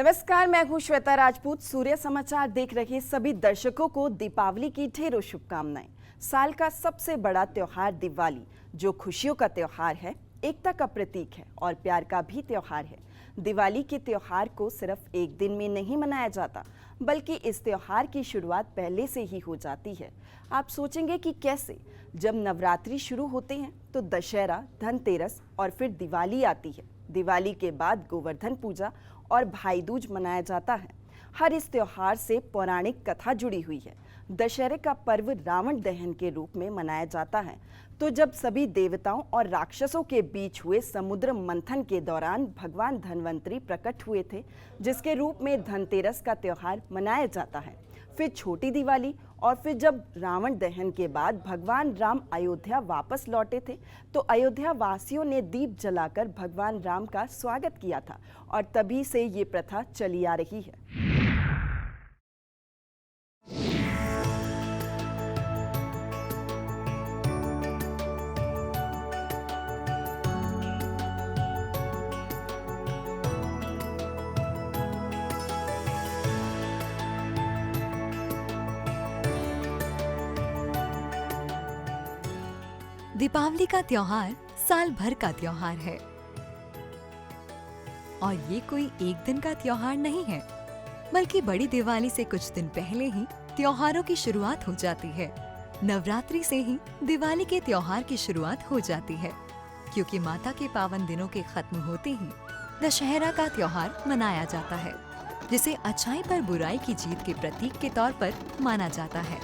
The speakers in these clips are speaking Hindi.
नमस्कार, मैं हूं श्वेता राजपूत। सूर्य समाचार देख रहे सभी दर्शकों को दीपावली की ढेरों शुभकामनाएं। साल का सबसे बड़ा त्योहार दिवाली, जो खुशियों का त्योहार है, एकता का प्रतीक है और प्यार का भी त्योहार है। दिवाली के त्योहार को सिर्फ एक दिन में नहीं मनाया जाता, बल्कि इस त्योहार की शुरुआत पहले से ही हो जाती है। आप सोचेंगे कि कैसे? जब नवरात्रि शुरू होते हैं तो दशहरा, धनतेरस और फिर दिवाली आती है। दिवाली के बाद गोवर्धन पूजा और भाई दूज मनाया जाता है। हर इस त्योहार से पौराणिक कथा जुड़ी हुई है। दशहरे का पर्व रावण दहन के रूप में मनाया जाता है। तो जब सभी देवताओं और राक्षसों के बीच हुए समुद्र मंथन के दौरान भगवान धन्वंतरी प्रकट हुए थे, जिसके रूप में धनतेरस का त्योहार मनाया जाता है। फिर छोटी दिवाली, और फिर जब रावण दहन के बाद भगवान राम अयोध्या वापस लौटे थे, तो अयोध्या वासियों ने दीप जलाकर भगवान राम का स्वागत किया था और तभी से ये प्रथा चली आ रही है। दीपावली का त्योहार साल भर का त्योहार है और ये कोई एक दिन का त्योहार नहीं है, बल्कि बड़ी दिवाली से कुछ दिन पहले ही त्योहारों की शुरुआत हो जाती है। नवरात्रि से ही दिवाली के त्योहार की शुरुआत हो जाती है, क्योंकि माता के पावन दिनों के खत्म होते ही दशहरा का त्योहार मनाया जाता है, जिसे अच्छाई पर बुराई की जीत के प्रतीक के तौर पर माना जाता है।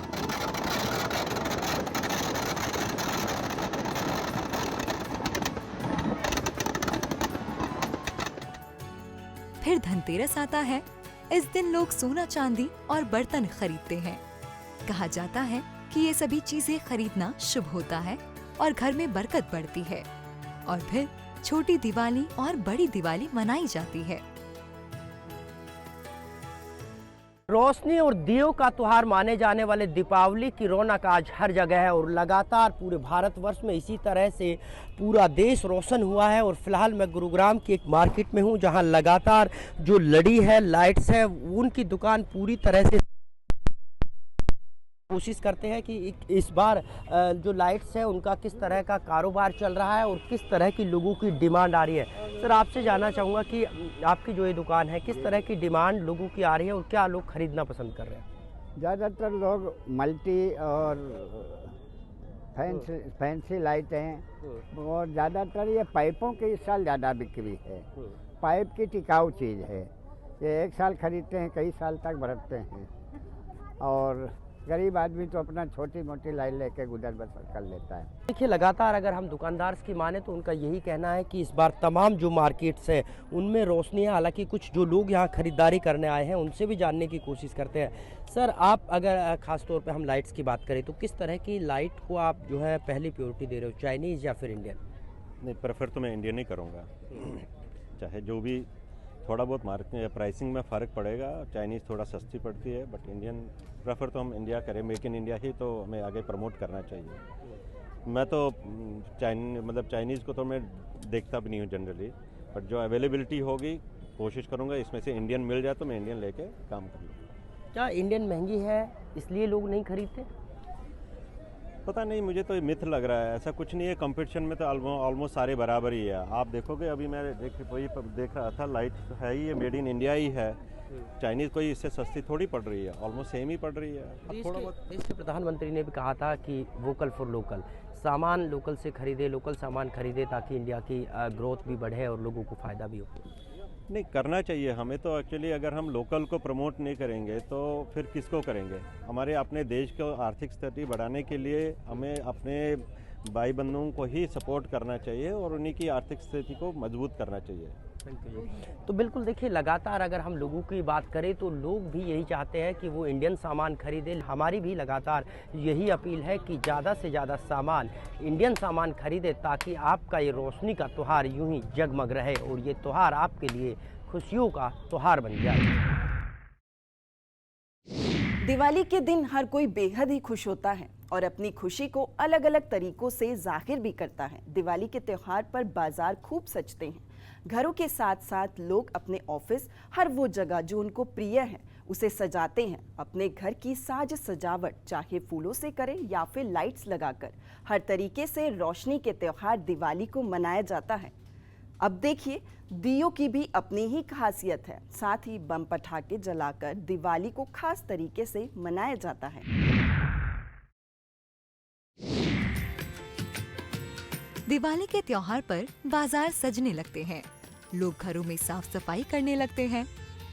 फिर धनतेरस आता है। इस दिन लोग सोना, चांदी और बर्तन खरीदते हैं। कहा जाता है कि ये सभी चीजें खरीदना शुभ होता है और घर में बरकत बढ़ती है। और फिर छोटी दिवाली और बड़ी दिवाली मनाई जाती है। रोशनी और दियों का त्योहार माने जाने वाले दीपावली की रौनक आज हर जगह है और लगातार पूरे भारतवर्ष में इसी तरह से पूरा देश रोशन हुआ है। और फिलहाल मैं गुरुग्राम की एक मार्केट में हूं, जहां लगातार जो लड़ी है, लाइट्स है, उनकी दुकान पूरी तरह से कोशिश करते हैं कि इस बार जो लाइट्स है उनका किस तरह का कारोबार चल रहा है और किस तरह की लोगों की डिमांड आ रही है। सर, आपसे जानना चाहूँगा कि आपकी जो ये दुकान है, किस तरह की डिमांड लोगों की आ रही है और क्या लोग खरीदना पसंद कर रहे हैं? ज़्यादातर लोग मल्टी और फैंसी लाइटें, और ज़्यादातर ये पाइपों की इस साल ज़्यादा बिक्री है। पाइप की टिकाऊ चीज़ है, ये एक साल खरीदते हैं, कई साल तक बरतते हैं। और गरीब आदमी तो अपना छोटी मोटी लाइन लेके गुजर बसर कर लेता है। देखिए, लगातार अगर हम दुकानदार की माने तो उनका यही कहना है कि इस बार तमाम जो मार्केट्स हैं उनमें रोशनी है। हालांकि कुछ जो लोग यहाँ खरीदारी करने आए हैं उनसे भी जानने की कोशिश करते हैं। सर, आप अगर ख़ास तौर पे हम लाइट्स की बात करें तो किस तरह की लाइट को आप जो है पहली प्योरिटी दे रहे हो, चाइनीज़ या फिर इंडियन? नहीं, प्रेफर तो मैं इंडियन ही करूँगा। चाहे जो भी थोड़ा बहुत मार्केट प्राइसिंग में फ़र्क पड़ेगा, चाइनीज़ थोड़ा सस्ती पड़ती है, बट इंडियन प्रेफर तो हम इंडिया करें। मेक इन इंडिया ही तो हमें आगे प्रमोट करना चाहिए। मैं तो चाइनीज़ को तो मैं देखता भी नहीं हूँ जनरली, बट जो अवेलेबिलिटी होगी कोशिश करूँगा इसमें से इंडियन मिल जाए तो मैं इंडियन लेके काम कर लूँगा। क्या इंडियन महंगी है इसलिए लोग नहीं खरीदते? पता नहीं, मुझे तो मिथ लग रहा है। ऐसा कुछ नहीं है, कंपटीशन में तो ऑलमोस्ट सारे बराबर ही है। आप देखोगे, अभी मैं देख रहा था, लाइट है ही ये मेड इन इंडिया ही है। चाइनीज़ कोई इससे सस्ती थोड़ी पड़ रही है, ऑलमोस्ट सेम ही पड़ रही है। थोड़ा बहुत देश के प्रधानमंत्री ने भी कहा था कि वोकल फॉर लोकल, सामान लोकल से खरीदे, लोकल सामान खरीदे, ताकि इंडिया की ग्रोथ भी बढ़े और लोगों को फ़ायदा भी हो। नहीं, करना चाहिए हमें तो एक्चुअली। अगर हम लोकल को प्रमोट नहीं करेंगे तो फिर किसको करेंगे? हमारे अपने देश को आर्थिक स्थिति बढ़ाने के लिए हमें अपने भाई बंधुओं को ही सपोर्ट करना चाहिए और उन्हीं की आर्थिक स्थिति को मजबूत करना चाहिए। तो बिल्कुल, देखिए, लगातार अगर हम लोगों की बात करें तो लोग भी यही चाहते हैं कि वो इंडियन सामान खरीदें। हमारी भी लगातार यही अपील है कि ज़्यादा से ज़्यादा सामान इंडियन सामान खरीदें, ताकि आपका ये रोशनी का त्यौहार यूं ही जगमग रहे और ये त्यौहार आपके लिए खुशियों का त्यौहार बन जाए। दिवाली के दिन हर कोई बेहद ही खुश होता है और अपनी खुशी को अलग अलग तरीकों से जाहिर भी करता है। दिवाली के त्योहार पर बाजार खूब सजते हैं, घरों के साथ साथ लोग अपने ऑफिस, हर वो जगह जो उनको प्रिय है उसे सजाते हैं। अपने घर की साज सजावट चाहे फूलों से करें या फिर लाइट्स लगाकर, हर तरीके से रोशनी के त्योहार दिवाली को मनाया जाता है। अब देखिए, दियों की भी अपनी ही खासियत है। साथ ही बम पटाखे जलाकर दिवाली को खास तरीके से मनाया जाता है। दिवाली के त्योहार पर बाजार सजने लगते हैं। लोग घरों में साफ सफाई करने लगते हैं।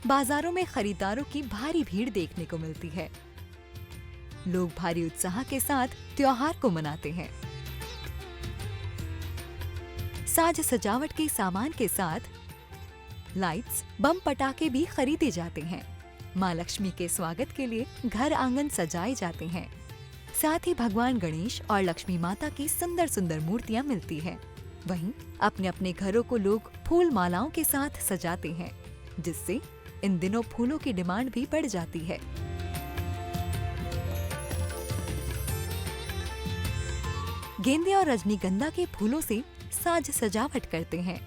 बाजारों में खरीदारों की भारी भीड़ देखने को मिलती है। लोग भारी उत्साह के साथ त्योहार को मनाते हैं। साज सजावट के सामान के साथ लाइट्स, बम पटाखे भी खरीदे जाते हैं। माँ लक्ष्मी के स्वागत के लिए घर आंगन सजाए जाते हैं। साथ ही भगवान गणेश और लक्ष्मी माता की सुंदर सुंदर मूर्तियाँ मिलती हैं। वहीं अपने अपने घरों को लोग फूल मालाओं के साथ सजाते हैं, जिससे इन दिनों फूलों की डिमांड भी बढ़ जाती है। गेंदे और रजनीगंधा के फूलों से साज सजावट करते हैं।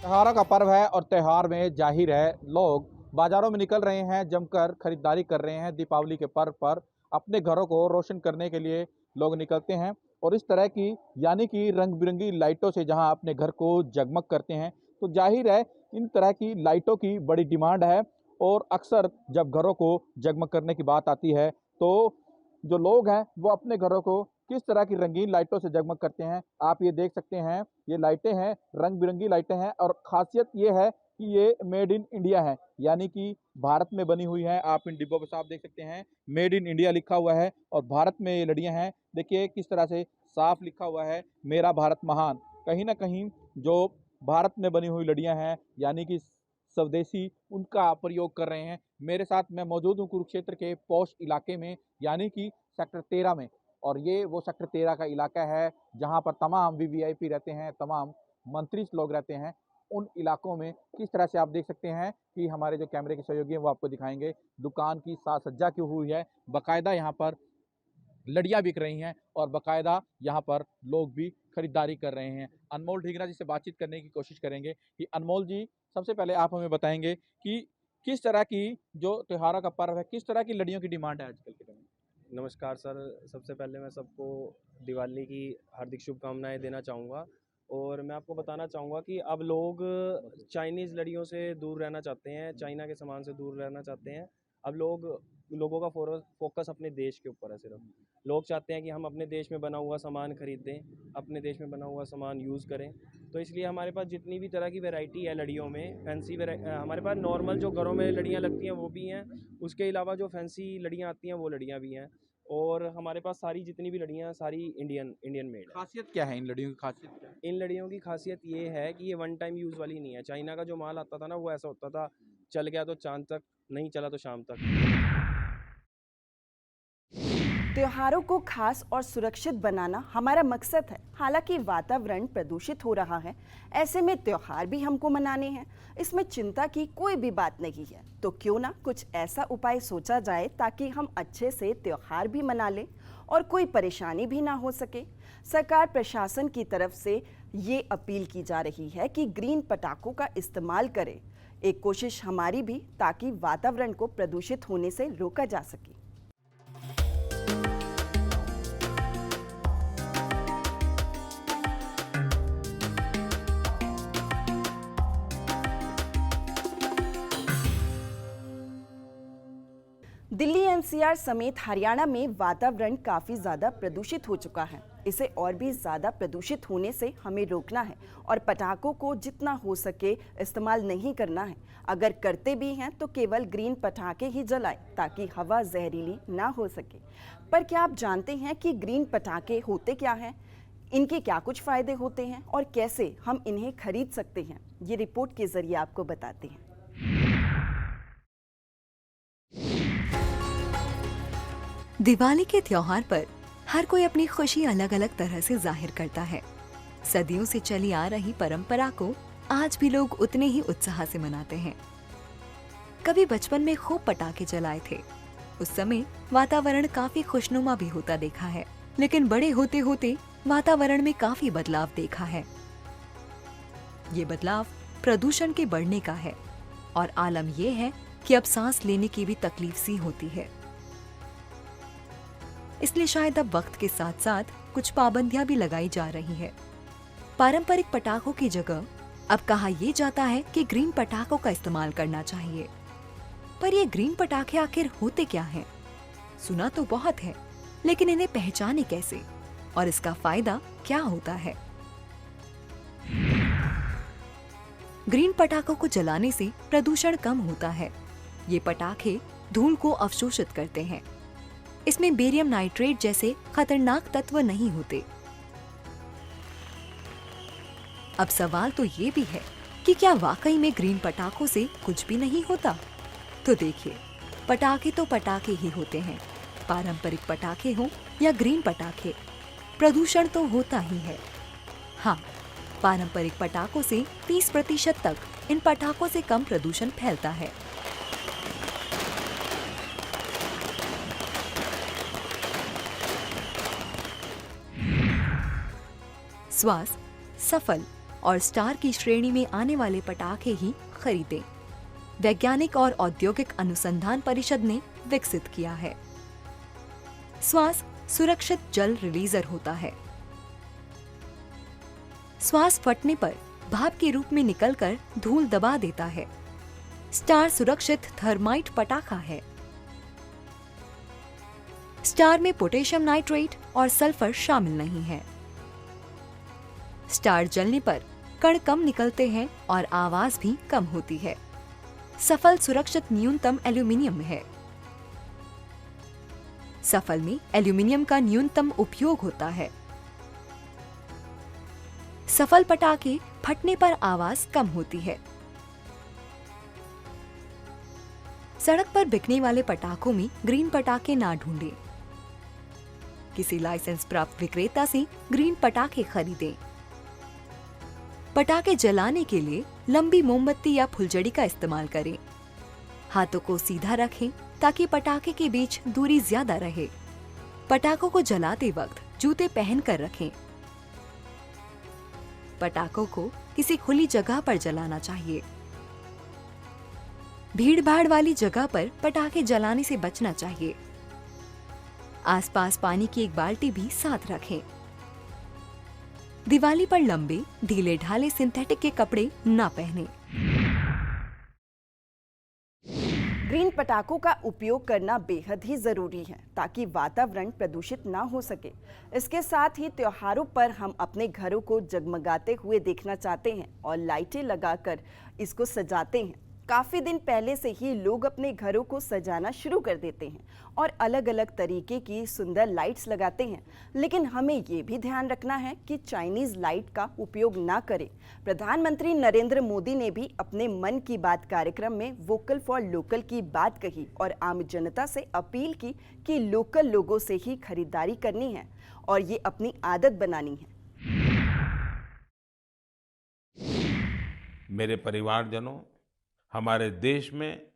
त्योहारों का पर्व है और त्योहार में जाहिर है लोग बाजारों में निकल रहे हैं, जमकर खरीदारी कर रहे हैं। दीपावली के पर्व पर अपने घरों को रोशन करने के लिए लोग निकलते हैं और इस तरह की यानी कि रंग बिरंगी लाइटों से जहां अपने घर को जगमग करते हैं, तो जाहिर है इन तरह की लाइटों की बड़ी डिमांड है। और अक्सर जब घरों को जगमग करने की बात आती है तो जो लोग हैं वो अपने घरों को किस तरह की रंगीन लाइटों से जगमग करते हैं, आप ये देख सकते हैं। ये लाइटें हैं, रंग बिरंगी लाइटें हैं और खासियत ये है कि ये मेड इन इंडिया है, यानी कि भारत में बनी हुई है। आप इन डिब्बों पर साफ देख सकते हैं, मेड इन इंडिया लिखा हुआ है और भारत में ये लड़ियाँ हैं। देखिए किस तरह से साफ लिखा हुआ है, मेरा भारत महान। कहीं ना कहीं जो भारत में बनी हुई लड़ियाँ हैं यानी कि स्वदेशी, उनका प्रयोग कर रहे हैं। मेरे साथ मैं मौजूद हूँ कुरुक्षेत्र के पौष इलाके में, यानी कि सेक्टर 13 में। और ये वो सेक्टर 13 का इलाका है जहाँ पर तमाम वीवीआईपी रहते हैं, तमाम मंत्री लोग रहते हैं। उन इलाकों में किस तरह से आप देख सकते हैं कि हमारे जो कैमरे के सहयोगी हैं वो आपको दिखाएंगे। दुकान की साज सज्जा की हुई है, बाकायदा यहाँ पर लड़ियाँ बिक रही हैं और बाकायदा यहाँ पर लोग भी खरीदारी कर रहे हैं। अनमोल ढींगरा जी से बातचीत करने की कोशिश करेंगे कि अनमोल जी, सबसे पहले आप हमें बताएंगे कि किस तरह की जो त्योहारों का पर्व है, किस तरह की लड़ियों की डिमांड है आजकल के समय? नमस्कार सर, सबसे पहले मैं सबको दिवाली की हार्दिक शुभकामनाएं देना चाहूँगा। और मैं आपको बताना चाहूँगा कि अब लोग चाइनीज़ लड़ियों से दूर रहना चाहते हैं, चाइना के सामान से दूर रहना चाहते हैं। अब लोगों का फोकस अपने देश के ऊपर है। सिर्फ लोग चाहते हैं कि हम अपने देश में बना हुआ सामान खरीदें, अपने देश में बना हुआ सामान यूज़ करें। तो इसलिए हमारे पास जितनी भी तरह की वैरायटी है लड़ियों में, हमारे पास नॉर्मल जो घरों में लड़ियाँ लगती हैं वो भी हैं, उसके अलावा जो फैंसी लड़ियाँ आती हैं वो लड़ियाँ भी हैं। और हमारे पास सारी जितनी भी लड़ियाँ हैं सारी इंडियन मेड है। खासियत क्या है इन लड़ियों की? खासियत क्या है? इन लड़ियों की खासियत ये है कि ये वन टाइम यूज़ वाली नहीं है। चाइना का जो माल आता था ना, वो ऐसा होता था, चल गया तो चांद तक, नहीं चला तो शाम तक। त्योहारों को खास और सुरक्षित बनाना हमारा मकसद है। हालांकि वातावरण प्रदूषित हो रहा है, ऐसे में त्योहार भी हमको मनाने हैं, इसमें चिंता की कोई भी बात नहीं है। तो क्यों ना कुछ ऐसा उपाय सोचा जाए ताकि हम अच्छे से त्योहार भी मना लें और कोई परेशानी भी ना हो सके। सरकार प्रशासन की तरफ से ये अपील की जा रही है कि ग्रीन पटाखों का इस्तेमाल करें। एक कोशिश हमारी भी, ताकि वातावरण को प्रदूषित होने से रोका जा सके। दिल्ली एनसीआर समेत हरियाणा में वातावरण काफी ज्यादा प्रदूषित हो चुका है। इसे और भी ज्यादा प्रदूषित होने से हमें रोकना है और पटाखों को जितना हो सके इस्तेमाल नहीं करना है। अगर करते भी हैं तो केवल ग्रीन पटाखे ही जलाएं ताकि हवा जहरीली ना हो सके। पर क्या आप जानते हैं कि ग्रीन पटाखे होते क्या हैं, इनके क्या कुछ फायदे होते हैं और कैसे हम इन्हें खरीद सकते हैं? ये रिपोर्ट के जरिए आपको बताते हैं। दिवाली के त्योहार पर हर कोई अपनी खुशी अलग अलग तरह से जाहिर करता है। सदियों से चली आ रही परंपरा को आज भी लोग उतने ही उत्साह से मनाते हैं। कभी बचपन में खूब पटाखे जलाए थे, उस समय वातावरण काफी खुशनुमा भी होता देखा है, लेकिन बड़े होते होते वातावरण में काफी बदलाव देखा है। ये बदलाव प्रदूषण के बढ़ने का है और आलम ये है कि अब सांस लेने की भी तकलीफ सी होती है। इसलिए शायद अब वक्त के साथ साथ कुछ पाबंदियां भी लगाई जा रही है। पारंपरिक पटाखों की जगह अब कहा यह जाता है कि ग्रीन पटाखों का इस्तेमाल करना चाहिए। पर ये ग्रीन पटाखे आखिर होते क्या हैं? सुना तो बहुत है, लेकिन इन्हें पहचाने कैसे और इसका फायदा क्या होता है? ग्रीन पटाखों को जलाने से प्रदूषण कम होता है। ये पटाखे धूल को अवशोषित करते हैं। इसमें बेरियम नाइट्रेट जैसे खतरनाक तत्व नहीं होते। अब सवाल तो ये भी है कि क्या वाकई में ग्रीन पटाखों से कुछ भी नहीं होता? तो देखिए, पटाखे तो पटाखे ही होते हैं, पारंपरिक पटाखे हो या ग्रीन पटाखे, प्रदूषण तो होता ही है। हाँ, पारंपरिक पटाखों से 30% तक इन पटाखों से कम प्रदूषण फैलता है। स्वास, सफल और स्टार की श्रेणी में आने वाले पटाखे ही खरीदें। वैज्ञानिक और औद्योगिक अनुसंधान परिषद ने विकसित किया है। स्वास सुरक्षित जल रिलीजर होता है। स्वास फटने पर भाप के रूप में निकलकर धूल दबा देता है। स्टार सुरक्षित थर्माइट पटाखा है। स्टार में पोटेशियम नाइट्रेट और सल्फर शामिल नहीं है। स्टार जलने पर कण कम निकलते हैं और आवाज भी कम होती है। सफल सुरक्षित न्यूनतम एल्यूमिनियम है। सफल में एल्यूमिनियम का न्यूनतम उपयोग होता है। सफल पटाखे फटने पर आवाज कम होती है। सड़क पर बिकने वाले पटाखों में ग्रीन पटाखे ना ढूंढें। किसी लाइसेंस प्राप्त विक्रेता से ग्रीन पटाखे खरीदें। पटाखे जलाने के लिए लंबी मोमबत्ती या फुलझड़ी का इस्तेमाल करें। हाथों को सीधा रखें ताकि पटाखे के बीच दूरी ज्यादा रहे। पटाखों को जलाते वक्त जूते पहनकर रखें। पटाखों को किसी खुली जगह पर जलाना चाहिए। भीड़-भाड़ वाली जगह पर पटाखे जलाने से बचना चाहिए। आसपास पानी की एक बाल्टी भी साथ रखें। दिवाली पर लंबे, ढीले ढाले सिंथेटिक के कपड़े ना पहनें। ग्रीन पटाखों का उपयोग करना बेहद ही जरूरी है ताकि वातावरण प्रदूषित ना हो सके। इसके साथ ही त्योहारों पर हम अपने घरों को जगमगाते हुए देखना चाहते हैं और लाइटें लगाकर इसको सजाते हैं। काफ़ी दिन पहले से ही लोग अपने घरों को सजाना शुरू कर देते हैं और अलग अलग तरीके की सुंदर लाइट्स लगाते हैं, लेकिन हमें ये भी ध्यान रखना है कि चाइनीज़ लाइट का उपयोग ना करें। प्रधानमंत्री नरेंद्र मोदी ने भी अपने मन की बात कार्यक्रम में वोकल फॉर लोकल की बात कही और आम जनता से अपील की कि लोकल लोगों से ही खरीदारी करनी है और ये अपनी आदत बनानी है। मेरे परिवारजनों, हमारे देश में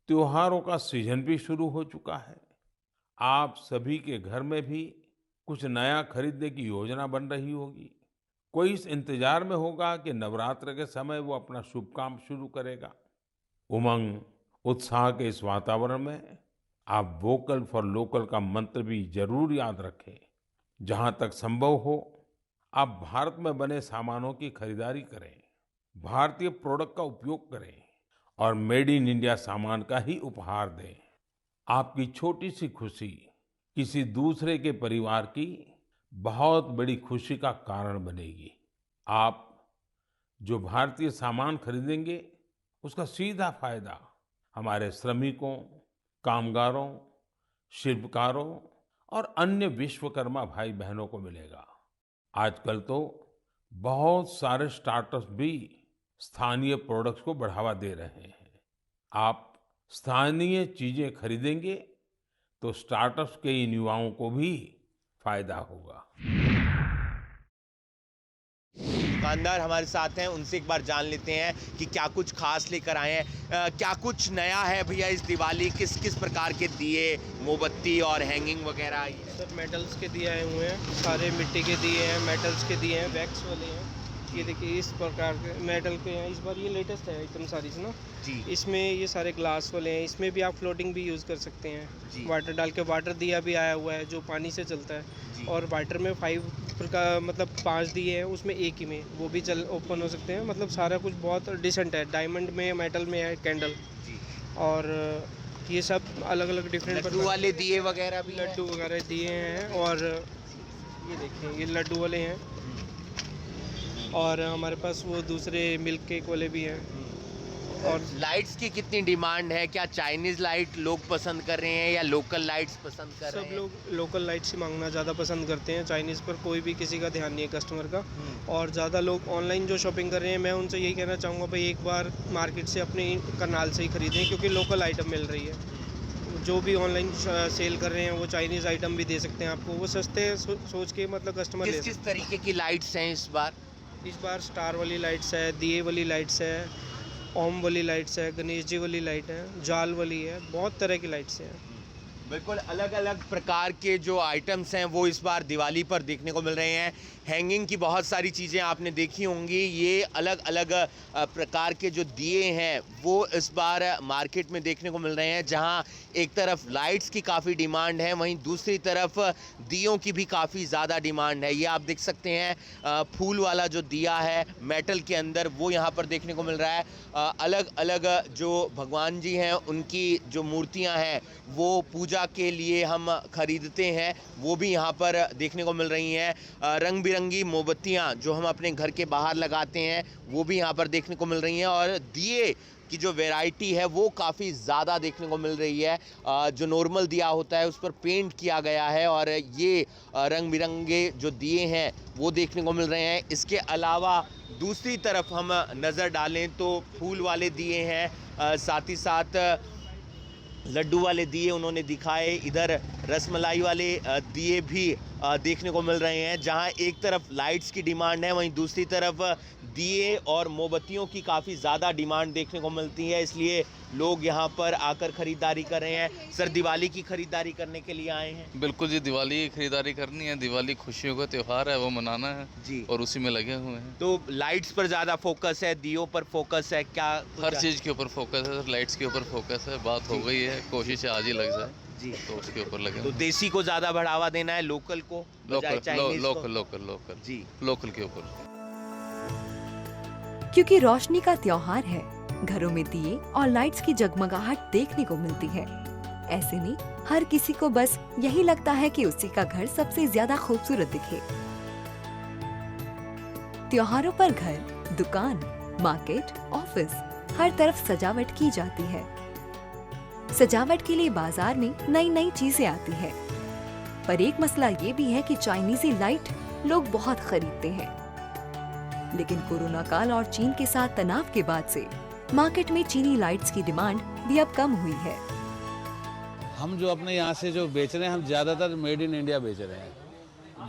त्योहारों का सीजन भी शुरू हो चुका है। आप सभी के घर में भी कुछ नया खरीदने की योजना बन रही होगी। कोई इस इंतजार में होगा कि नवरात्र के समय वो अपना शुभ काम शुरू करेगा। उमंग, उत्साह के इस वातावरण में आप वोकल फॉर लोकल का मंत्र भी जरूर याद रखें। जहां तक संभव हो, आप भारत में बने सामानों की खरीदारी करें, भारतीय प्रोडक्ट का उपयोग करें और मेड इन इंडिया सामान का ही उपहार दें। आपकी छोटी सी खुशी किसी दूसरे के परिवार की बहुत बड़ी खुशी का कारण बनेगी। आप जो भारतीय सामान खरीदेंगे, उसका सीधा फायदा हमारे श्रमिकों, कामगारों, शिल्पकारों और अन्य विश्वकर्मा भाई बहनों को मिलेगा। आजकल तो बहुत सारे स्टार्टअप्स भी स्थानीय प्रोडक्ट्स को बढ़ावा दे रहे हैं। आप स्थानीय चीजें खरीदेंगे तो स्टार्टअप्स के इन युवाओं को भी फायदा होगा। दुकानदार हमारे साथ हैं, उनसे एक बार जान लेते हैं कि क्या कुछ खास लेकर आए हैं, क्या कुछ नया है भैया इस दिवाली। किस किस प्रकार के दिए, मोमबत्ती और हैंगिंग वगैरह आई है? सब मेटल्स के दिए आए हुए हैं, सारे मिट्टी के दिए हैं, मेटल्स के दिए हैं, वैक्स वाले हैं। ये देखिए इस प्रकार के मेटल के हैं, इस बार ये लेटेस्ट है आइटम सारी ना जी इसमें ये सारे ग्लास वाले हैं, इसमें भी आप फ्लोटिंग भी यूज़ कर सकते जी। हैं, वाटर डाल के। वाटर दिया भी आया हुआ है जो पानी से चलता जी। है, और वाटर में 5 प्रकार मतलब 5 दिए हैं, उसमें एक ही में वो भी चल ओपन हो सकते हैं। मतलब सारा कुछ बहुत डिसेंट है, डायमंड में मेटल में है कैंडल, जी। और ये सब अलग अलग डिफरेंट लड्डू वाले दिए वगैरह भी हैं? लड्डू वगैरह दिए हैं, और ये देखिए ये लड्डू वाले हैं, और हमारे पास वो दूसरे मिल्क केक वाले भी हैं। और लाइट्स की कितनी डिमांड है? क्या चाइनीज लाइट लोग पसंद कर रहे हैं या लोकल लाइट्स पसंद कर रहे सब हैं? लोग लोकल लाइट्स ही मांगना ज़्यादा पसंद करते हैं, चाइनीज़ पर कोई भी किसी का ध्यान नहीं है कस्टमर का। और ज़्यादा लोग ऑनलाइन जो शॉपिंग कर रहे हैं, मैं उनसे यही कहना चाहूँगा भाई एक बार मार्केट से अपने करनाल से ही खरीदें, क्योंकि लोकल आइटम मिल रही है। जो भी ऑनलाइन सेल कर रहे हैं वो चाइनीज़ आइटम भी दे सकते हैं आपको, वो सस्ते सोच के मतलब कस्टमर ले किस तरीके की लाइट्स हैं इस बार? इस बार स्टार वाली लाइट्स है, दिए वाली लाइट्स है, ओम वाली लाइट्स है, गणेश जी वाली लाइट है, जाल वाली है, बहुत तरह की लाइट्स हैं। बिल्कुल अलग अलग प्रकार के जो आइटम्स हैं वो इस बार दिवाली पर देखने को मिल रहे हैं। हैंगिंग की बहुत सारी चीज़ें आपने देखी होंगी। ये अलग अलग प्रकार के जो दिए हैं वो इस बार मार्केट में देखने को मिल रहे हैं, जहां एक तरफ लाइट्स की काफ़ी डिमांड है, वहीं दूसरी तरफ दियों की भी काफ़ी ज़्यादा डिमांड है। ये आप देख सकते हैं फूल वाला जो दिया है मेटल के अंदर, वो यहाँ पर देखने को मिल रहा है। अलग अलग जो भगवान जी हैं उनकी जो मूर्तियाँ हैं वो पूजा के लिए हम खरीदते हैं, वो भी यहाँ पर देखने को मिल रही हैं। रंग बिरंगी मोमबत्तियाँ जो हम अपने घर के बाहर लगाते हैं वो भी यहाँ पर देखने को मिल रही हैं, और दिए की जो वैरायटी है वो काफ़ी ज़्यादा देखने को मिल रही है। जो नॉर्मल दिया होता है उस पर पेंट किया गया है, और ये रंग बिरंगे जो दिए हैं वो देखने को मिल रहे हैं। इसके अलावा दूसरी तरफ हम नज़र डालें तो फूल वाले दिए हैं, साथ ही साथ लड्डू वाले दिए उन्होंने दिखाए। इधर रसमलाई वाले दिए भी देखने को मिल रहे हैं। जहां एक तरफ लाइट्स की डिमांड है, वहीं दूसरी तरफ दिए और मोमबत्तियों की काफ़ी ज़्यादा डिमांड देखने को मिलती है, इसलिए लोग यहां पर आकर ख़रीदारी कर रहे हैं। सर, दिवाली की ख़रीदारी करने के लिए आए हैं? बिल्कुल जी, दिवाली की खरीदारी करनी है। दिवाली खुशियों का त्यौहार है, वो मनाना है जी, और उसी में लगे हुए हैं। तो लाइट्स पर ज़्यादा फोकस है, दियों पर फोकस है क्या? हर चीज़ के ऊपर फोकस है, लाइट्स के ऊपर फोकस है। बात हो गई है, कोशिश है आज ही लग जाए जी, तो उसके ऊपर लगे। तो देसी को ज़्यादा बढ़ावा देना है, लोकल को बजाय चाइनीज़ को? लोकल जी, लोकल के ऊपर। क्योंकि रोशनी का त्योहार है, घरों में दिए और लाइट्स की जगमगाहट देखने को मिलती है। ऐसे में हर किसी को बस यही लगता है कि उसी का घर सबसे ज्यादा खूबसूरत दिखे। त्योहारों पर घर, दुकान, मार्केट, ऑफिस, हर तरफ सजावट की जाती है। सजावट के लिए बाजार में नई नई चीजें आती है, पर एक मसला ये भी है कि चाइनीज़ी लाइट लोग बहुत खरीदते हैं। लेकिन कोरोना काल और चीन के साथ तनाव के बाद से मार्केट में चीनी लाइट्स की डिमांड भी अब कम हुई है। हम जो अपने यहाँ से जो बेच रहे हैं, हम ज़्यादातर मेड इन इंडिया बेच रहे हैं।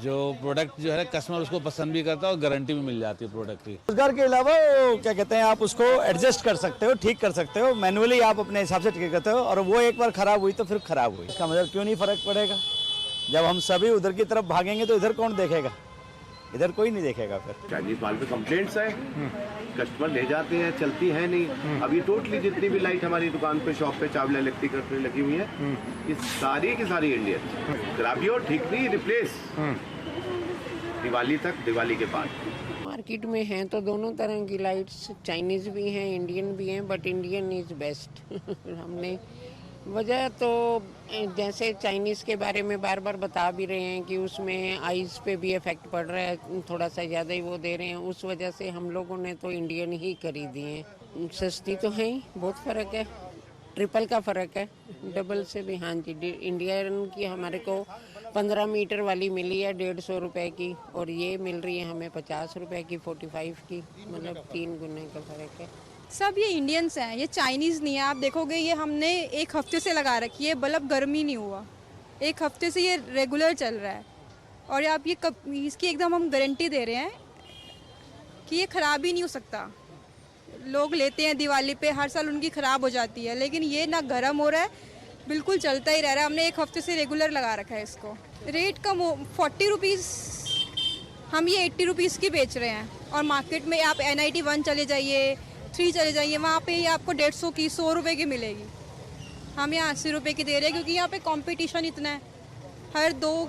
जो प्रोडक्ट जो है कस्टमर उसको पसंद भी करता है और गारंटी भी मिल जाती है प्रोडक्ट की। रोजगार के अलावा क्या कहते हैं, आप उसको एडजस्ट कर सकते हो, ठीक कर सकते हो, मैनुअली आप अपने हिसाब से ठीक करते हो, और वो एक बार खराब हुई तो फिर खराब हुई। इसका मतलब क्यों नहीं फर्क पड़ेगा? जब हम सभी उधर की तरफ भागेंगे तो इधर कौन देखेगा? इधर कोई नहीं देखेगा। फिर चाइनीज माल पे कंप्लेंट्स है, कस्टमर ले जाते हैं, चलती है नहीं। अभी टोटली जितनी भी लाइट हमारी दुकान पे, शॉप पे, चावला इलेक्ट्रिक पे लगी हुई है, ये सारी की सारी इंडियन। खराबी और ठीक नहीं, रिप्लेस दिवाली तक, दिवाली के बाद। मार्केट में हैं तो दोनों तरह की लाइट्स, चाइनीज़ भी हैं, इंडियन भी हैं, बट इंडियन इज़ बेस्ट। हमने वजह तो जैसे चाइनीज़ के बारे में बार बार बता भी रहे हैं कि उसमें आइज़ पे भी इफ़ेक्ट पड़ रहा है, थोड़ा सा ज़्यादा ही वो दे रहे हैं, उस वजह से हम लोगों ने तो इंडियन ही खरीदी हैं। सस्ती तो है ही, बहुत फ़र्क है, ट्रिपल का फ़र्क है, डबल से भी। हाँ जी, इंडियन की हमारे को 15 मीटर वाली मिली है 150 रुपए की, और ये मिल रही है हमें 50 रुपए की, 45 की, मतलब 3 गुने का फ़र्क है। सब ये इंडियंस हैं, ये चाइनीज़ नहीं है। आप देखोगे ये हमने 1 हफ्ते से लगा रखी है, बल्ब गर्म ही नहीं हुआ, 1 हफ्ते से ये रेगुलर चल रहा है। और आप ये इसकी एकदम हम गारंटी दे रहे हैं कि ये ख़राब ही नहीं हो सकता। लोग लेते हैं दिवाली पे, हर साल उनकी ख़राब हो जाती है, लेकिन ये ना गर्म हो रहा है, बिल्कुल चलता ही रह रहा है। हमने 1 हफ्ते से रेगुलर लगा रखा है इसको। रेट कम 40 रुपीज़। हम ये 80 रुपीज़ की बेच रहे हैं और मार्केट में आप NIT 1 चले जाइए, 3 चले जाइए, वहाँ पे ये आपको 150 की 100 रुपये की मिलेगी। हम यहाँ 80 रुपये की दे रहे हैं क्योंकि यहाँ पे कंपटीशन इतना है। हर 2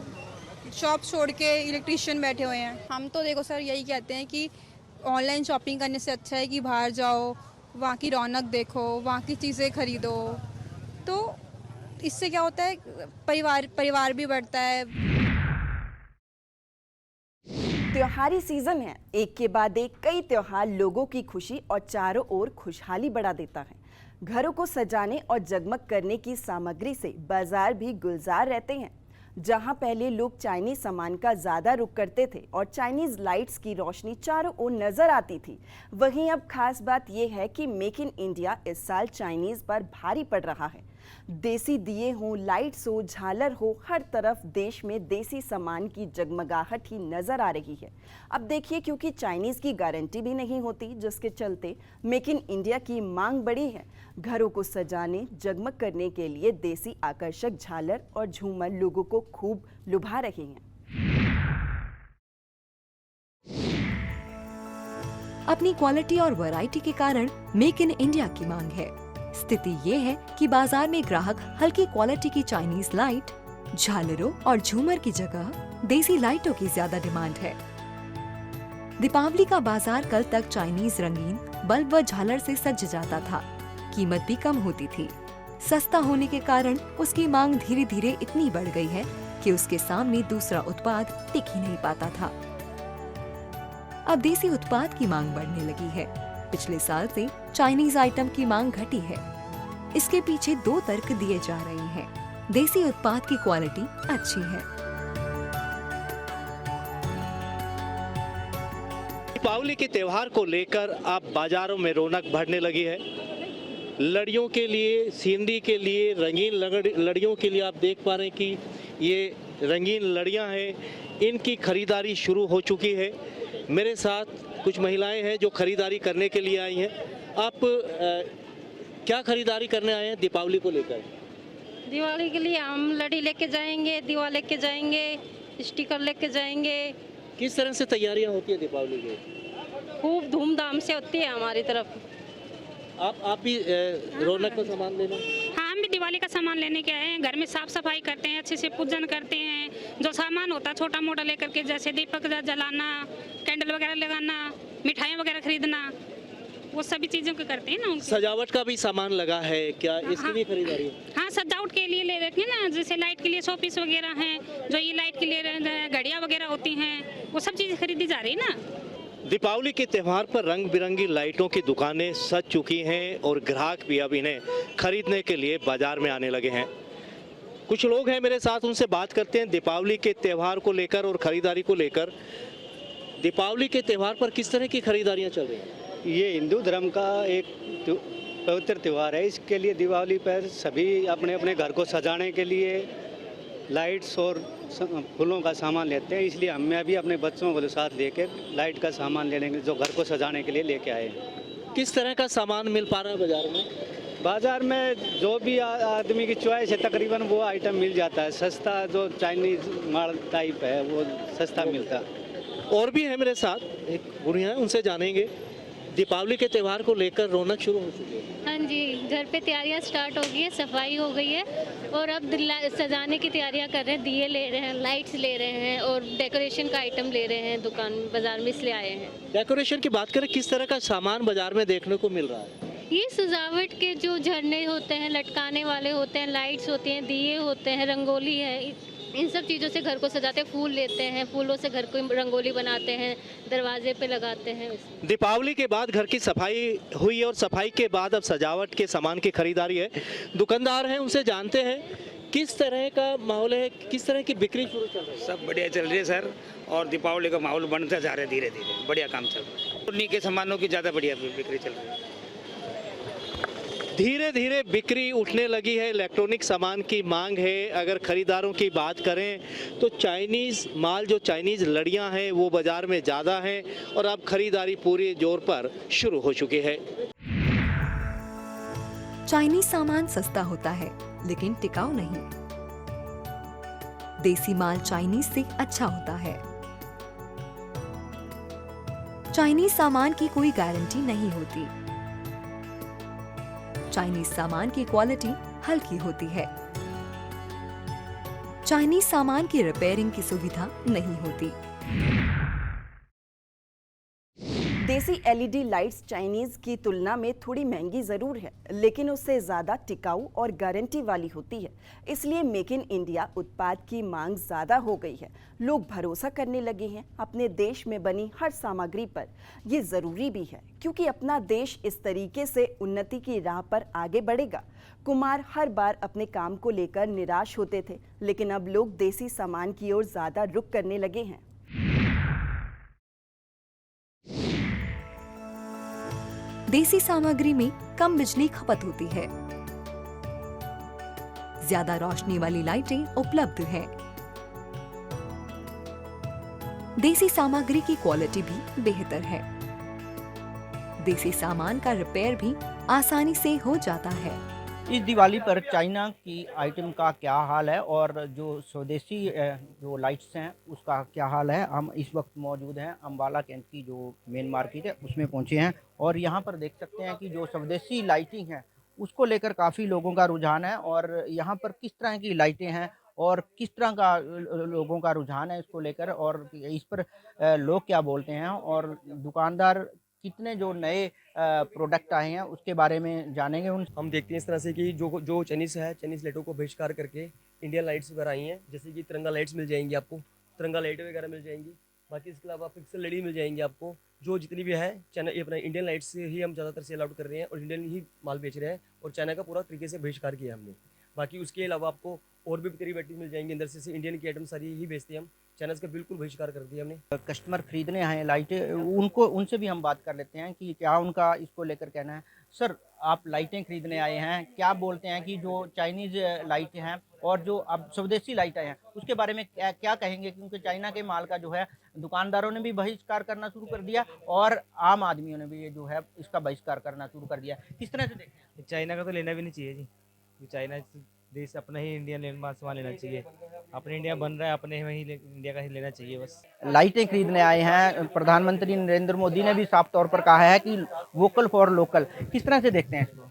शॉप छोड़ के इलेक्ट्रीशियन बैठे हुए हैं। हम तो देखो सर यही कहते हैं कि ऑनलाइन शॉपिंग करने से अच्छा है कि बाहर जाओ, वहाँ की रौनक देखो, वहाँ की चीज़ें खरीदो, तो इससे क्या होता है परिवार भी बढ़ता है। त्योहारी सीजन है, एक के बाद एक कई त्योहार लोगों की खुशी और चारों ओर खुशहाली बढ़ा देता है। घरों को सजाने और जगमग करने की सामग्री से बाजार भी गुलजार रहते हैं। जहां पहले लोग चाइनीज सामान का ज्यादा रुख करते थे और चाइनीज लाइट्स की रोशनी चारों ओर नजर आती थी, वहीं अब खास बात यह है कि मेक इन इंडिया इस साल चाइनीज पर भारी पड़ रहा है। देसी दिए हो, लाइट्स हो, झालर हो, हर तरफ देश में देसी सामान की जगमगाहट ही नजर आ रही है। अब देखिए, क्योंकि चाइनीज की गारंटी भी नहीं होती, जिसके चलते मेक इन इंडिया की मांग बढ़ी है। घरों को सजाने, जगमग करने के लिए देसी आकर्षक झालर और झूमर लोगों को खूब लुभा रही हैं। अपनी क्वालिटी और वैरायटी के कारण मेक इन इंडिया की मांग है। स्थिति ये है कि बाजार में ग्राहक हल्की क्वालिटी की चाइनीज लाइट, झालरों और झूमर की जगह देसी लाइटों की ज्यादा डिमांड है। दीपावली का बाजार कल तक चाइनीज रंगीन बल्ब व झालर से सज जाता था। कीमत भी कम होती थी। सस्ता होने के कारण उसकी मांग धीरे धीरे इतनी बढ़ गई है कि उसके सामने दूसरा उत्पाद टिक ही नहीं पाता था। अब देसी उत्पाद की मांग बढ़ने लगी है। पिछले साल से चाइनीज आइटम की मांग घटी है। इसके पीछे 2 तर्क दिए जा रहे हैं। देसी उत्पाद की क्वालिटी अच्छी है। दीपावली के त्योहार को लेकर अब बाजारों में रौनक बढ़ने लगी है। लड़ियों के लिए, सीनरी के लिए, रंगीन लड़ियों के लिए आप देख पा रहे हैं कि ये रंगीन लड़ियां हैं, इनकी खरीदारी शुरू हो चुकी है। मेरे साथ कुछ महिलाएं हैं जो खरीदारी करने के लिए आई हैं। आप क्या खरीदारी करने आए हैं दीपावली को लेकर? दिवाली के लिए हम लड़ी लेके जाएंगे, दीवा लेके जाएंगे, स्टिकर लेके जाएंगे। किस तरह से तैयारियां होती है दीपावली की? खूब धूमधाम से होती है हमारी तरफ। आप भी रौनक का सामान लेना? हाँ, हम भी दिवाली का सामान लेने के आए हैं। घर में साफ सफाई करते हैं, अच्छे से पूजन करते हैं। जो सामान होता है छोटा मोटा लेकर के, जैसे दीपक जलाना, कैंडल वगैरह लगाना, मिठाइयाँ वगैरह खरीदना, वो सभी चीज़ों को करते हैं ना। सजावट का भी सामान लगा है क्या? इसकी भी खरीदारी है? हाँ, सजावट के लिए ले रखे ना, जैसे लाइट के लिए शो पीस वगैरह हैं, जो ये लाइट के लिए घड़ियाँ वगैरह होती हैं, वो सब चीज़ें खरीदी जा रही है ना। दीपावली के त्यौहार पर रंग बिरंगी लाइटों की दुकानें सज चुकी हैं और ग्राहक भी अब इन्हें खरीदने के लिए बाजार में आने लगे हैं। कुछ लोग हैं मेरे साथ, उनसे बात करते हैं दीपावली के त्यौहार को लेकर और ख़रीदारी को लेकर। दीपावली के त्यौहार पर किस तरह की खरीदारियां चल रही हैं? ये हिंदू धर्म का एक पवित्र त्यौहार है। इसके लिए दीपावली पर सभी अपने अपने घर को सजाने के लिए लाइट्स और फूलों का सामान लेते हैं। इसलिए हमें भी अपने बच्चों को साथ लेकर लाइट का सामान लेने के, जो घर को सजाने के लिए लेके आए हैं। किस तरह का सामान मिल पा रहा है बाजार में? बाजार में जो भी आदमी की चॉइस है तकरीबन वो आइटम मिल जाता है। सस्ता जो चाइनीज माल टाइप है वो सस्ता मिलता है। और भी है मेरे साथ, एक बुढ़िया है, उनसे जानेंगे। दीपावली के त्यौहार को लेकर रौनक शुरू हो चुकी है? हाँ जी, घर पे तैयारियां स्टार्ट हो गई है, सफाई हो गई है और अब सजाने की तैयारियां कर रहे हैं। दिए ले रहे हैं, लाइट्स ले रहे हैं और डेकोरेशन का आइटम ले रहे हैं दुकान बाजार में, इसलिए आए हैं। डेकोरेशन की बात करें, किस तरह का सामान बाजार में देखने को मिल रहा है? ये सजावट के जो झरने होते हैं, लटकाने वाले होते हैं, लाइट्स होती हैं, दिए होते हैं, रंगोली है, इन सब चीज़ों से घर को सजाते हैं। फूल लेते हैं, फूलों से घर को रंगोली बनाते हैं, दरवाजे पे लगाते हैं। दीपावली के बाद घर की सफाई हुई और सफाई के बाद अब सजावट के सामान की खरीदारी है। दुकानदार हैं, उनसे जानते हैं किस तरह का माहौल है, किस तरह की बिक्री शुरू चल रही है? सब बढ़िया चल रही है सर, और दीपावली का माहौल बनता जा रहा है धीरे धीरे, बढ़िया काम चल रहा है। उन्हीं के सामानों की ज़्यादा बढ़िया बिक्री चल रही है। धीरे धीरे बिक्री उठने लगी है, इलेक्ट्रॉनिक सामान की मांग है। अगर खरीदारों की बात करें तो चाइनीज़ माल, जो चाइनीज़ लड़ियां हैं वो बाज़ार में ज़्यादा हैं और अब खरीदारी पूरे जोर पर शुरू हो चुकी है। चाइनीज सामान सस्ता होता है लेकिन टिकाऊ नहीं। देसी माल चाइनीज से अच्छा होता है। चाइनीज सामान की कोई गारंटी नहीं होती। चाइनीज सामान की क्वालिटी हल्की होती है। चाइनीज सामान की रिपेयरिंग की सुविधा नहीं होती। देसी एलईडी लाइट्स चाइनीज की तुलना में थोड़ी महंगी जरूर है, लेकिन उससे ज्यादा टिकाऊ और गारंटी वाली होती है। इसलिए मेक इन इंडिया उत्पाद की मांग ज्यादा हो गई है। लोग भरोसा करने लगे हैं अपने देश में बनी हर सामग्री पर। ये जरूरी भी है, क्योंकि अपना देश इस तरीके से उन्नति की राह पर आगे बढ़ेगा। कुमार हर बार अपने काम को लेकर निराश होते थे, लेकिन अब लोग देसी सामान की ओर ज्यादा रुख करने लगे हैं। देसी सामग्री में कम बिजली खपत होती है। ज्यादा रोशनी वाली लाइटें उपलब्ध हैं। देसी सामग्री की क्वालिटी भी बेहतर है। देसी सामान का रिपेयर भी आसानी से हो जाता है। इस दिवाली पर चाइना की आइटम का क्या हाल है और जो स्वदेशी जो लाइट्स हैं उसका क्या हाल है। हम इस वक्त मौजूद हैं अम्बाला कैंट की जो मेन मार्केट है उसमें पहुंचे हैं और यहां पर देख सकते हैं कि जो स्वदेशी लाइटिंग है उसको लेकर काफ़ी लोगों का रुझान है और यहां पर किस तरह की लाइटें हैं और किस तरह का लोगों का रुझान है इसको लेकर और इस पर लोग क्या बोलते हैं और दुकानदार कितने जो नए प्रोडक्ट आए हैं उसके बारे में जानेंगे। हम देखते हैं इस तरह से कि जो चाइनीज़ है, चाइनीज़ लाइटों को बहिष्कार करके इंडियन लाइट्स वगैरह आई हैं, जैसे कि तिरंगा लाइट्स मिल जाएंगी आपको, तिरंगा लाइटें वगैरह मिल जाएंगी। बाकी इसके अलावा पिक्सल लेडी मिल जाएंगी आपको। जो जितनी भी है चाइना, ये अपना इंडियन लाइट्स से ही हम ज़्यादातर सेल आउट कर रहे हैं और इंडियन ही माल बेच रहे हैं और चाइना का पूरा तरीके से बहिष्कार किया हमने। बाकी उसके अलावा आपको और भी डेरिवेटिव मिल जाएंगे अंदर से इंडियन की आइटम सारी ही बेचते हैं हम। चाइना का बिल्कुल बहिष्कार कर दिया हमने। कस्टमर खरीदने आए लाइटें, उनसे भी हम बात कर लेते हैं कि क्या उनका इसको लेकर कहना है। सर, आप लाइटें खरीदने आए हैं, क्या बोलते हैं कि जो चाइनीज़ लाइटें हैं और जो अब स्वदेशी लाइटें हैं उसके बारे में क्या कहेंगे, क्योंकि चाइना के माल का जो है दुकानदारों ने भी बहिष्कार करना शुरू कर दिया और आम आदमियों ने भी ये जो है इसका बहिष्कार करना शुरू कर दिया। किस तरह से देखते हैं? चाइना का तो लेना भी नहीं चाहिए जी। चाइना देश अपना ही इंडिया सामान लेना चाहिए। अपने इंडिया बन रहा है, अपने वही इंडिया का ही लेना चाहिए बस। लाइटें खरीदने आए हैं, प्रधानमंत्री नरेंद्र मोदी ने भी साफ तौर पर कहा है कि वोकल फॉर लोकल। किस तरह से देखते हैं इसको?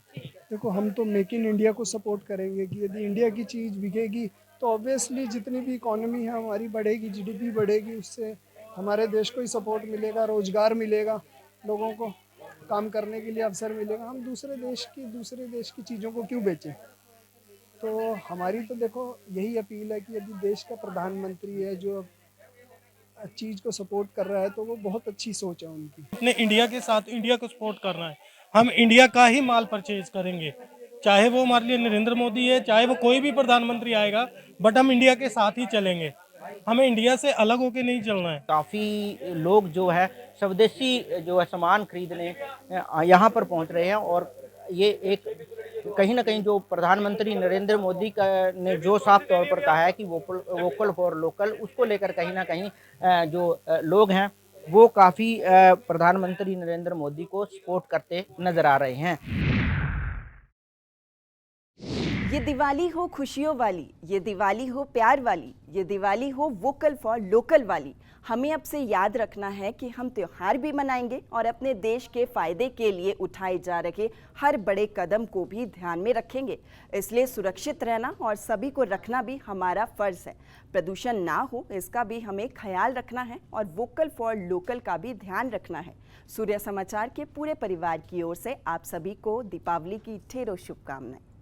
देखो, हम तो मेक इन इंडिया को सपोर्ट करेंगे कि यदि इंडिया की चीज़ बिकेगी तो ऑब्वियसली जितनी भी इकोनॉमी है हमारी बढ़ेगी, जीडीपी बढ़ेगी, उससे हमारे देश को ही सपोर्ट मिलेगा, रोजगार मिलेगा, लोगों को काम करने के लिए अवसर मिलेगा। हम दूसरे देश की चीज़ों को क्यों बेचें? तो हमारी तो देखो यही अपील है कि यदि देश का प्रधानमंत्री है जो चीज़ को सपोर्ट कर रहा है तो वो बहुत अच्छी सोच है उनकी। अपने इंडिया के साथ इंडिया को सपोर्ट करना है। हम इंडिया का ही माल परचेज करेंगे, चाहे वो हमारे लिए नरेंद्र मोदी है, चाहे वो कोई भी प्रधानमंत्री आएगा, बट हम इंडिया के साथ ही चलेंगे। हमें इंडिया से अलग होके नहीं चलना है। काफ़ी लोग जो है स्वदेशी जो है सामान खरीदने यहाँ पर पहुँच रहे हैं और ये एक कहीं ना कहीं जो प्रधानमंत्री नरेंद्र मोदी का ने जो साफ तौर पर कहा है कि वोकल फॉर लोकल, उसको लेकर कहीं ना कहीं जो लोग हैं वो काफ़ी प्रधानमंत्री नरेंद्र मोदी को सपोर्ट करते नजर आ रहे हैं। ये दिवाली हो खुशियों वाली, ये दिवाली हो प्यार वाली, ये दिवाली हो वोकल फॉर लोकल वाली। हमें अब से याद रखना है कि हम त्योहार भी मनाएंगे और अपने देश के फायदे के लिए उठाए जा रहे हर बड़े कदम को भी ध्यान में रखेंगे। इसलिए सुरक्षित रहना और सभी को रखना भी हमारा फर्ज है। प्रदूषण ना हो इसका भी हमें ख्याल रखना है और वोकल फॉर लोकल का भी ध्यान रखना है। सूर्य समाचार के पूरे परिवार की ओर से आप सभी को दीपावली की ढेरों शुभकामनाएं।